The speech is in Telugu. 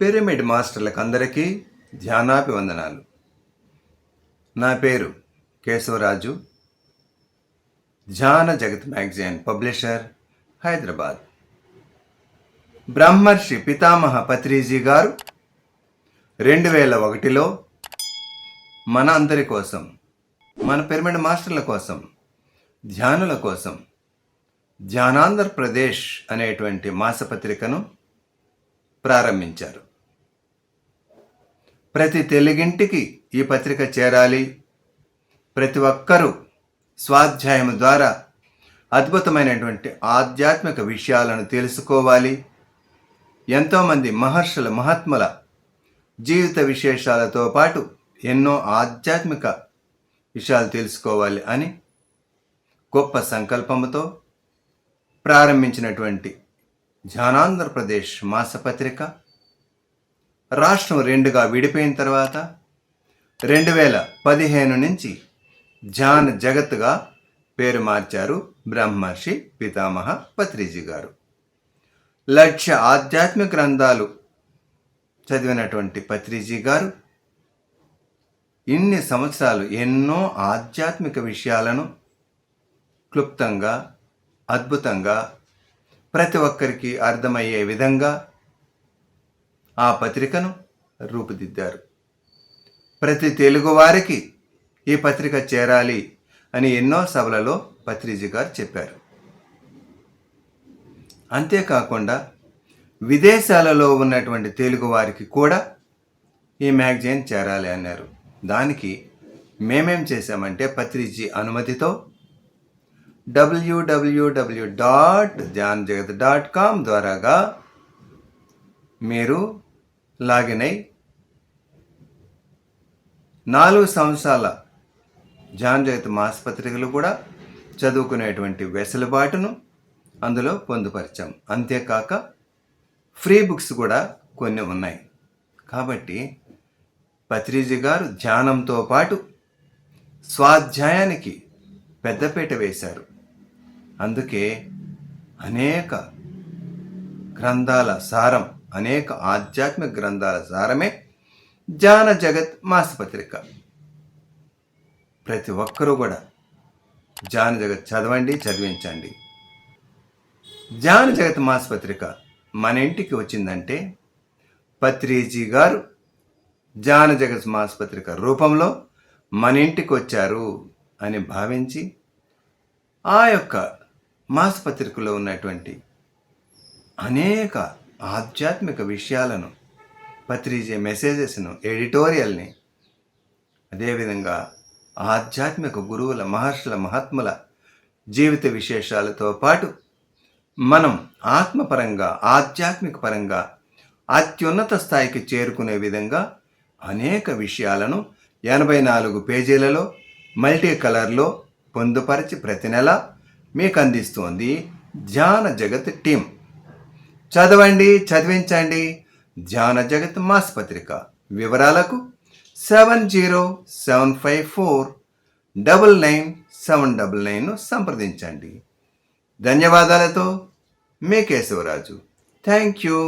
పిరమిడ్ మాస్టర్లకు అందరికీ ధ్యానాభివందనాలు. నా పేరు కేశవరాజు, ధ్యాన జగత్ మ్యాగజైన్ పబ్లిషర్, హైదరాబాద్. బ్రహ్మర్షి పితామహ పత్రిజీ గారు 2001లో మన అందరి కోసం, మన పిరమిడ్ మాస్టర్ల కోసం, ధ్యానుల కోసం ధ్యానాంధ్రప్రదేశ్ అనేటువంటి మాసపత్రికను ప్రారంభించారు. ప్రతి తెలుగింటికి ఈ పత్రిక చేరాలి, ప్రతి ఒక్కరూ స్వాధ్యాయం ద్వారా అద్భుతమైనటువంటి ఆధ్యాత్మిక విషయాలను తెలుసుకోవాలి, ఎంతోమంది మహర్షుల మహాత్ముల జీవిత విశేషాలతో పాటు ఎన్నో ఆధ్యాత్మిక విషయాలు తెలుసుకోవాలి అని గొప్ప సంకల్పంతో ప్రారంభించినటువంటి ధ్యానాంధ్రప్రదేశ్ మాసపత్రిక రాష్ట్రం 2గా విడిపోయిన తర్వాత 2015 నుంచి ధ్యాన జగత్గా పేరు మార్చారు బ్రహ్మర్షి పితామహ పత్రిజీ గారు. 1,00,000 ఆధ్యాత్మిక గ్రంథాలు చదివినటువంటి పత్రిజీ గారు ఇన్ని సంవత్సరాలు ఎన్నో ఆధ్యాత్మిక విషయాలను క్లుప్తంగా, అద్భుతంగా, ప్రతి ఒక్కరికి అర్థమయ్యే విధంగా ఆ పత్రికను రూపుదిద్దారు. ప్రతి తెలుగువారికి ఈ పత్రిక చేరాలి అని ఎన్నో సభలలో పత్రిజీ గారు చెప్పారు. అంతేకాకుండా విదేశాలలో ఉన్నటువంటి తెలుగు వారికి కూడా ఈ మ్యాగజైన్ చేరాలి అన్నారు. దానికి మేమేం చేశామంటే పత్రిజీ అనుమతితో www.dhyanjagat.com ద్వారాగా మీరు లాగిన్ అయి 4 సంవత్సరాల ధ్యాన జగత్ మాసపత్రికలు కూడా చదువుకునేటువంటి వెసులుబాటును అందులో పొందుపరిచాం. అంతేకాక ఫ్రీ బుక్స్ కూడా కొన్ని ఉన్నాయి. కాబట్టి పత్రిజీ గారు ధ్యానంతో పాటు స్వాధ్యాయానికి పెద్దపీట వేశారు. అందుకే అనేక గ్రంథాల సారం, అనేక ఆధ్యాత్మిక గ్రంథాల సారమే ధ్యాన జగత్ మాసపత్రిక. ప్రతి ఒక్కరూ కూడా ధ్యాన జగత్ చదవండి, చదివించండి. ధ్యాన జగత్ మాసపత్రిక మన ఇంటికి వచ్చిందంటే పత్రిజీ గారు ధ్యాన జగత్ మాసపత్రిక రూపంలో మన ఇంటికి వచ్చారు అని భావించి ఆ యొక్క మాసపత్రికలో ఉన్నటువంటి అనేక ఆధ్యాత్మిక విషయాలను, పత్రిజీ మెసేజెస్ను, ఎడిటోరియల్ని, అదేవిధంగా ఆధ్యాత్మిక గురువుల, మహర్షుల, మహాత్ముల జీవిత విశేషాలతో పాటు మనం ఆత్మపరంగా, ఆధ్యాత్మిక పరంగా అత్యున్నత స్థాయికి చేరుకునే విధంగా అనేక విషయాలను 84 పేజీలలో మల్టీ కలర్లో పొందుపరిచి ప్రతి నెల మీకు అందిస్తోంది ధ్యాన జగత్ టీం. చదవండి, చదివించండి. ధ్యాన జగత్ మాసపత్రిక వివరాలకు 7075499799 సంప్రదించండి. ధన్యవాదాలతో మీ కేశవరాజు. Thank you.